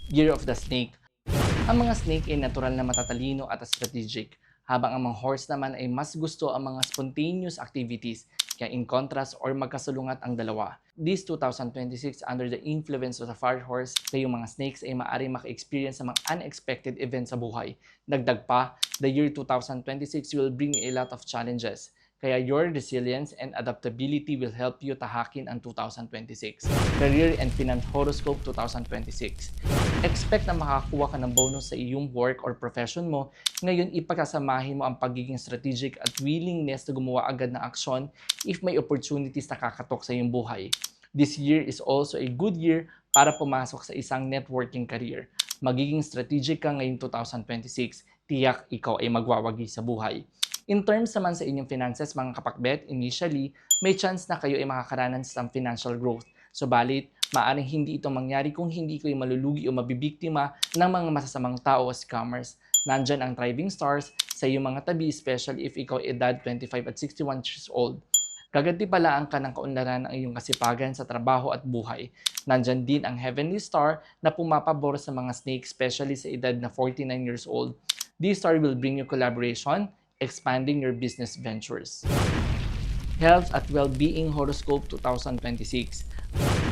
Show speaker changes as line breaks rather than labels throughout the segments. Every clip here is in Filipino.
Year of the Snake. Ang mga snake ay natural na matatalino at strategic, habang ang mga horse naman ay mas gusto ang mga spontaneous activities, kaya in contrast or magkasalungat ang dalawa. This 2026, under the influence of the fire horse, kayong mga snakes ay maaaring maka-experience ng mga unexpected events sa buhay. Dagdag pa, the year 2026 will bring a lot of challenges. Kaya your resilience and adaptability will help you tahakin ang 2026. Career and Finance Horoscope 2026. Expect na makakuha ka ng bonus sa iyong work or profession mo. Ngayon, ipagkasamahin mo ang pagiging strategic at willingness na gumawa agad ng aksyon if may opportunities na kakatok sa iyong buhay. This year is also a good year para pumasok sa isang networking career. Magiging strategic ka ngayong 2026, tiyak ikaw ay magwawagi sa buhay. In terms naman sa inyong finances, mga kapakbet, initially, may chance na kayo ay makakaranas ng financial growth. Subalit, maaaring hindi ito mangyari kung hindi kayo malulugi o mabibiktima ng mga masasamang tao o scammers. Nandyan ang thriving stars sa iyong mga tabi, especially if ikaw ay edad 25 at 61 years old. Gagantipalaan ka ng kaunlaran ng iyong kasipagan sa trabaho at buhay. Nandyan din ang heavenly star na pumapabor sa mga snake, especially sa edad na 49 years old. This star will bring you collaboration, expanding your business ventures. Health at Well-Being Horoscope 2026.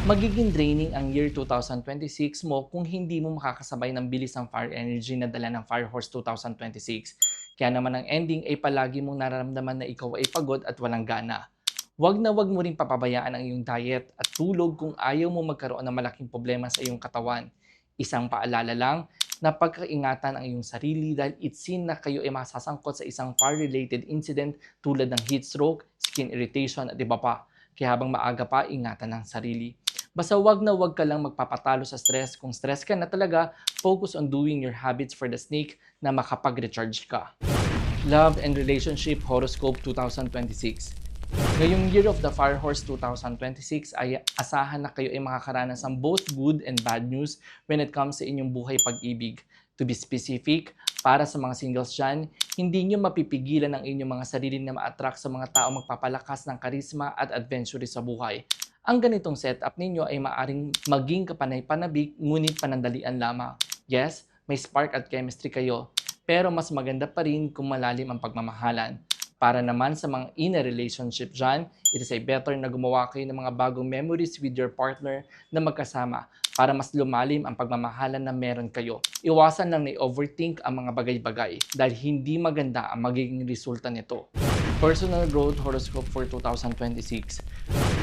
Magiging draining ang year 2026 mo kung hindi mo makakasabay ng bilis ng fire energy na dala ng Fire Horse 2026. Kaya naman ang ending ay palagi mong nararamdaman na ikaw ay pagod at walang gana. Huwag na huwag mo ring papabayaan ang iyong diet at tulog kung ayaw mo magkaroon ng malaking problema sa iyong katawan. Isang paalala lang, na pagkaingatan ang iyong sarili dahil it's seen na kayo ay masasangkot sa isang fire-related incident tulad ng heat stroke, skin irritation at iba pa. Kaya habang maaga pa, ingatan ang sarili. Basta wag na wag ka lang magpapatalo sa stress. Kung stress ka na talaga, focus on doing your habits for the snake na makapag-recharge ka. Love and Relationship Horoscope 2026. Ngayong Year of the Fire Horse 2026 ay asahan na kayo ay makakaranas ng both good and bad news when it comes sa inyong buhay pag-ibig. To be specific, para sa mga singles dyan, hindi nyo mapipigilan ang inyong mga sarili na ma-attract sa mga tao magpapalakas ng karisma at adventure sa buhay. Ang ganitong setup ninyo ay maaring maging kapanay-panabik ngunit panandalian lamang. Yes, may spark at chemistry kayo, pero mas maganda pa rin kung malalim ang pagmamahalan. Para naman sa mga in a relationship dyan, it is a better na gumawa kayo ng mga bagong memories with your partner na magkasama para mas lumalim ang pagmamahalan na meron kayo. Iwasan lang na i-overthink ang mga bagay-bagay dahil hindi maganda ang magiging resulta nito. Personal Growth Horoscope for 2026.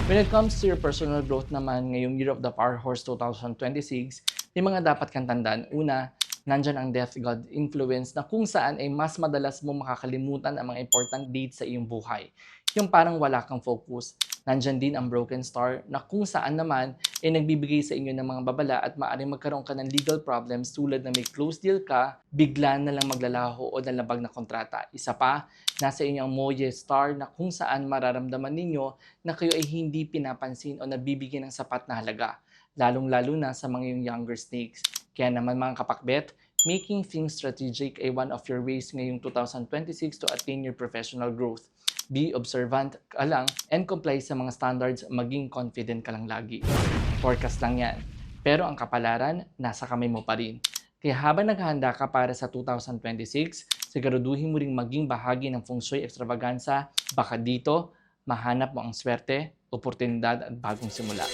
When it comes to your personal growth naman ngayong Year of the Fire Horse 2026, may mga dapat kang tandaan. Una, nandyan ang Death God influence na kung saan ay mas madalas mo makakalimutan ang mga important dates sa iyong buhay. Yung parang wala kang focus. Nandyan din ang Broken Star na kung saan naman ay nagbibigay sa inyo ng mga babala at maaaring magkaroon ka ng legal problems tulad na may close deal ka, bigla na lang maglalaho o nalabag na kontrata. Isa pa, nasa inyo ang Moye Star na kung saan mararamdaman ninyo na kayo ay hindi pinapansin o nabibigyan ng sapat na halaga, lalong-lalo na sa mga yung younger snakes. Kaya naman mga kapakbet, making things strategic ay one of your ways ngayong 2026 to attain your professional growth. Be observant ka lang and comply sa mga standards, maging confident ka lang lagi. Forecast lang yan. Pero ang kapalaran, nasa kamay mo pa rin. Kaya habang naghahanda ka para sa 2026, siguraduhin mo ring maging bahagi ng Feng Shui Extravaganza. Baka dito, mahanap mo ang swerte, oportunidad at bagong simula.